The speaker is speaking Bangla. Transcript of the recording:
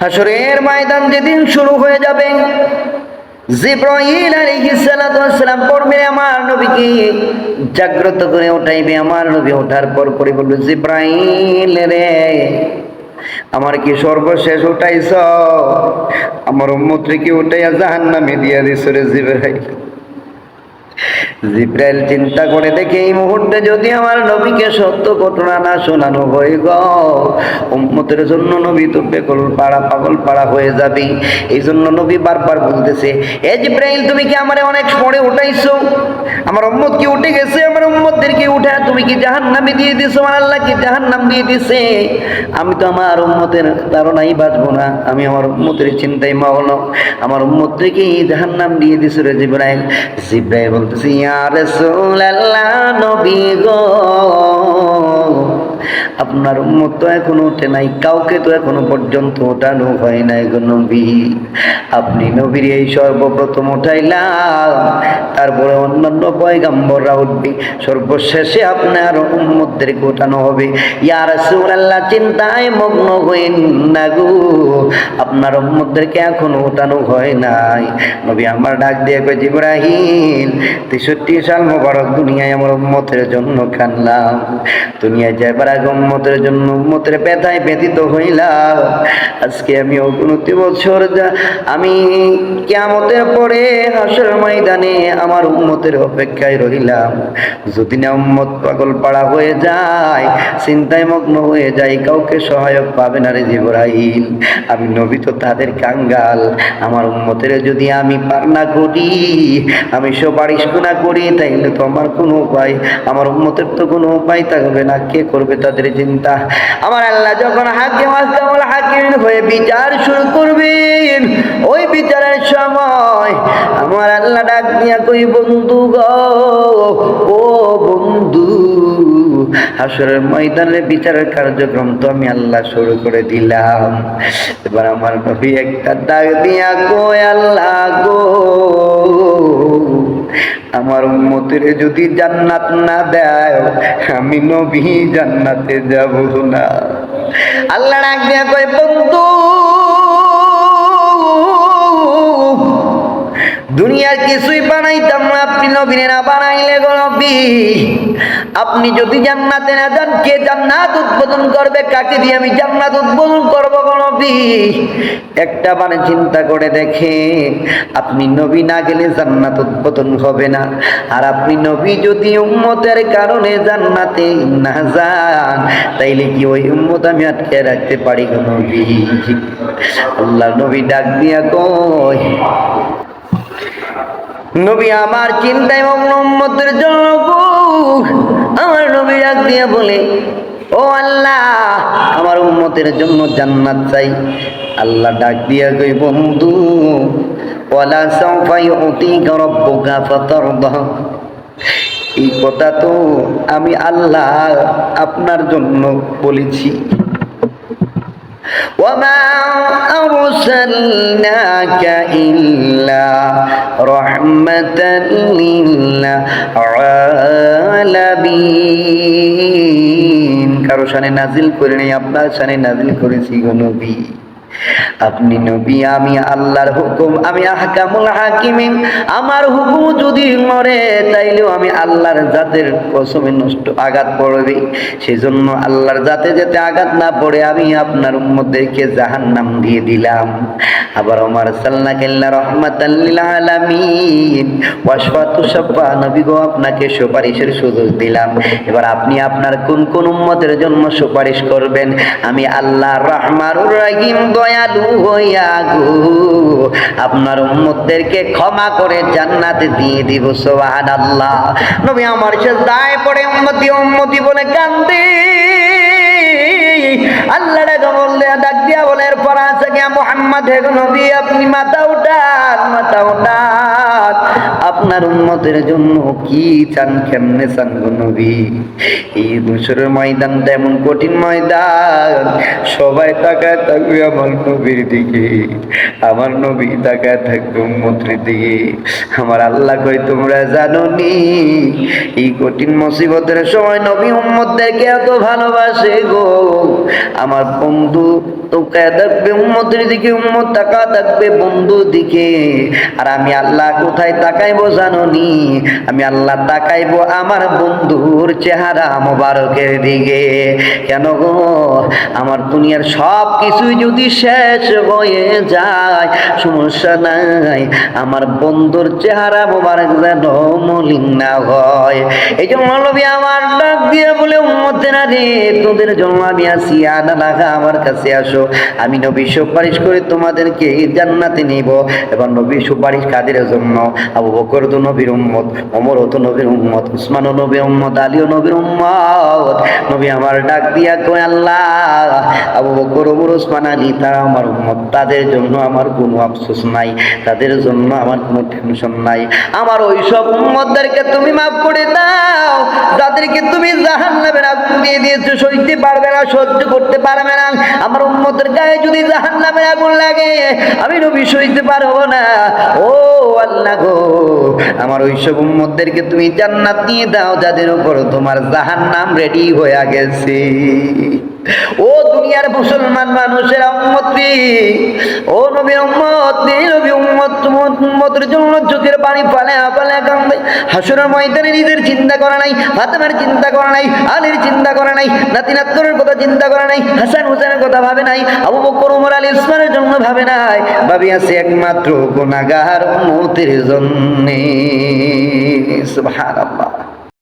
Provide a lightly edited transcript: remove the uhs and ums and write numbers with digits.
হাসরের ময়দান যেদিন শুরু হয়ে যাবে, জিবরাইল আলাইহিস সালাতু ওয়াস সালাম পড়বে আমার নবীকে জাগ্রত করে উঠাইবে। আমার নবী ওঠার পর করে বলবে, জিবরাইল রে, আমার কি সর্বশেষ উঠাইছ? আমার উম্মতরে কি উঠাইয়া জাহান্নামে দিয়া দিছ রে জিবরাইল। জিবরাইল চিন্তা করে দেখে এই মুহূর্তে যদি আমার নবীকে সত্য ঘটনা না শোনানো হয় গো, উম্মতের জন্য নবী তো বেকল পাড়া পাগল পাড়া হয়ে যাবে। এই জন্য নবী বারবার বলতেছে, এ জিবরাইল তুমি কি আমারে অনেক পরে উঠাইছো? আমার উম্মত কি উঠে গেছে? আমার উম্মতদেরকে উঠা তুমি কি জাহান্নামে দিয়ে দিছো? আমার আল্লাহ কি জাহান্নাম দিয়ে দিছে? আমি তো আমার উম্মতের ধারণাই বাঁচবো না, আমি আমার উম্মতের চিন্তায় মগ্ন, আমার উম্মতদেরকে জাহান্নাম দিয়ে দিছো রে জিবরাইল। জিবরাইল বলতেছে, ইয়া রাসূলুল্লাহ, নবী গো, আপনার উম্মত তো এখনো ওঠে নাই, কাউকে তো এখনো পর্যন্ত ওঠানো হয় নাই গো নবী। আপনি নবীর এই সর্বপ্রথম উঠাইলাম, তারপরে অন্যান্য পয়গম্বররা উঠবে, সর্বশেষে আপনার উম্মতদেরকে ওঠানো হবে। ইয়া রাসূলুল্লাহ, চিন্তায় মগ্ন হইন না গো, আপনার উম্মতদেরকে এখনো ওঠানো হয় নাই। নবী আমার ডাক দিয়ে কয়, জিবরাইল 63 সাল মোবারক দুনিয়ায় আমার উম্মতের জন্য কানলাম, দুনিয়ায় যাইবার আগে উম্মতের জন্য উম্মতের ব্যথায় ব্যথিত হইলাম। আজকে আমি 29 বছর আমি কিয়ামতের পরে হাসর ময়দানে আমার উম্মতের অপেক্ষায় রহিলাম। যদি না উম্মত পাগল পাড়া হয়ে যায়, চিন্তায় মগ্ন হয়ে যায়, কাউকে সহায়ক পাবে না রে জিবরাইল। আমি নবী তো তাদের কাঙ্গাল, আমার উম্মতের যদি আমি পার না করি, আমি সুপারিশ না করি, তাইলে তো আমার কোনো উপায়, আমার উম্মতের তো কোনো উপায় থাকবে না। কে করবে তাদের চিন্তা? আমার আল্লাহ যখন হাকিম আহকামুল হাকিম হয়ে বিচার শুরু করবেন, ওই বিচারের সময় আমার আল্লাহ ডাক দিয়া কই, বন্ধু গো, ও বন্ধু, হাসরের ময়দানের বিচারের কার্যক্রম তো আমি আল্লাহ শুরু করে দিলাম। এবার আমার নবী একটা ডাক দিয়া কই, আল্লাহ গো, আমার উম্মতের যদি জান্নাত না দেয়, আমি নবী জান্নাতে যাব না। আল্লাহ ডাক দিয়া কয়, বন্ধু, দুনিয়ার কিছুই বানাইতাম না, আপনি নবীরে না বানাইলে গো নবী, আপনি যদি জান্নাতে না যান, কে জান্নাত উদ্বোধন করবে? কাকে দিয়ে আমি জান্নাত উদ্বোধন করবো গো নবী? একটা মানে চিন্তা করে দেখে, আপনি নবী না গেলে জান্নাত উদ্বোধন হবে না, আর আপনি নবী যদি উম্মতের কারণে জান্নাতে না যান, তাইলে কি ওই উম্মত আমি আটকে রাখতে পারি গো নবী? আল্লাহ নবী ডাক দিয়া কই, নবী আমার চিন্তায় মগ্ন উম্মতের জন্য গো। আমার নবী ডাক দিয়া বলে, ও আল্লাহ, আমার উম্মতের জন্য জান্নাত চাই। আল্লাহ ডাক দিয়া কই, বন্ধু, ওয়ালা সাওফা ইউতিকা রাব্বুকা ফাতারদা, এই কথা তো আমি আল্লাহ আপনার জন্য বলেছি। وما أرسلناك إلا رحمة للعالمين, কারো শানে নাজিল করে নেই, আপনার শানে নাজিল করেছি গো নবী। আপনি নবী, আমি আল্লাহর হুকুম, আমি আহকামুল হাকিমিন, আমার হুকুম যদি মরে, তাইলেও আমি আল্লাহর জাতের কসমে নষ্ট আঘাত পড়বে। সেজন্য আল্লাহর জাতে যাতে আঘাত না পড়ে, আমি আপনার উম্মতদেরকে জাহান্নাম দিয়ে দিলাম। আবার আমার সাল্লাল্লাহু রাহমাতাল লিল আলামিন ওয়াশফাতু শাফা, নবী গো, আপনাকে সুপারিশের সুযোগ দিলাম। এবার আপনি আপনার কোন কোন উম্মতের জন্য সুপারিশ করবেন? আমি আল্লাহ রহমানুর রহিম, দয়ালু হইয়া গো আপনার উম্মতদেরকে ক্ষমা করে জান্নাতে দিয়ে দিব। সুবহানাল্লাহ। নবী আমার সিজদায় পড়ে উম্মতি উম্মতি বলে কান্দে। আল্লাহ ডাক দিয়া বলে, এরপর আছে কে মুহাম্মদ, হে নবী, আপনি মাথা উঠান, মাথা উঠান, আপনার উম্মতের জন্য কি চান, কেমনে চান গো নবী? এই দুসরের ময়দানটা এমন কঠিন ময়দান, সবাই তাকায় থাকবে আমার নবীর দিকে, আমার নবী তাকায় থাকবে উম্মতের দিকে। আমার আল্লাহ কই তোমরা জানো নি এই কঠিন মুসিবতের সময় নবী উম্মতদেরকে এত ভালোবাসে গো। আমার বন্ধু তাকায় থাকবে উম্মতের দিকে, উম্মত তাকায় থাকবে বন্ধুর দিকে। আর আমি আল্লাহ কোথায় তাকাইবো জানো নি? আমি আল্লাহ তাকাইবো আমার বন্ধুর চেহারা মোবারকের দিকে। কেন গো? আমার দুনিয়ার সব কিছুই যদি শেষ হয়ে যায় সমস্যা নাই, আমার বন্ধুর চেহারা মোবারক যেন মলিন না হয়। এই জন্য নবী আমার ডাক দিয়ে বলে উম্মতেরা রে, তোদের জন্য আমি আছি, আনা লাগা আমার কাছে আসো, আমি নবী সুপারিশ করে তোমাদেরকে জান্নাতে নিব। এবার নবী সুপারিশ কাদের জন্য? আবু বকর তো নবীর উম্মত, ওমর তো নবীর উম্মত, উসমান ও নবীর উম্মত, আলীও নবীর উম্মত। নবী আমার ডাক দিয়া কয় আল্লাহ, আবু বকর, ওমর, উসমান, আলী তারা আমার উম্মত, তাদের জন্য আমার কোনো আফসোস নাই, তাদের জন্য আমার কোনো টেনশন নাই। আমার ওই সব উম্মতদেরকে তুমি মাফ করে দাও যাদেরকে তুমি জাহান্নামের আগুন দিয়ে দিয়েছো, সইতে পারবে না, সহ্য করতে পারবে না। আমার উম্মতের গায়ে যদি জাহান্নামের আগুন লাগে আমি নবী সইতে পারবো না। ও আল্লাহ গো, আমার ওইসব উম্মতদেরকে তুমি জান্নাত দিয়ে দাও যাদের উপর তোমার জাহান্নাম রেডি হয়ে গেছে। ও দুনিয়ার মুসলমান মানুষের উম্মত রে, ও নবীর উম্মত রে, নবী উম্মতের জন্য চোখের পানি পালে কাঁদবে। হাসরের ময়দানে নিজের চিন্তা করা নাই, ফাতেমার চিন্তা করা নাই, আলীর চিন্তা করা নাই, নাতি নাতনের কথা চিন্তা করা নাই, হাসান হুসেনের কথা ভাবে নাই, আবু বকর, ওমর, আলী, উসমানের জন্য ভাবে নাই, ভাবি আছে একমাত্র গুনাহগার উম্মতের জন্য। সুবহানাল্লাহ।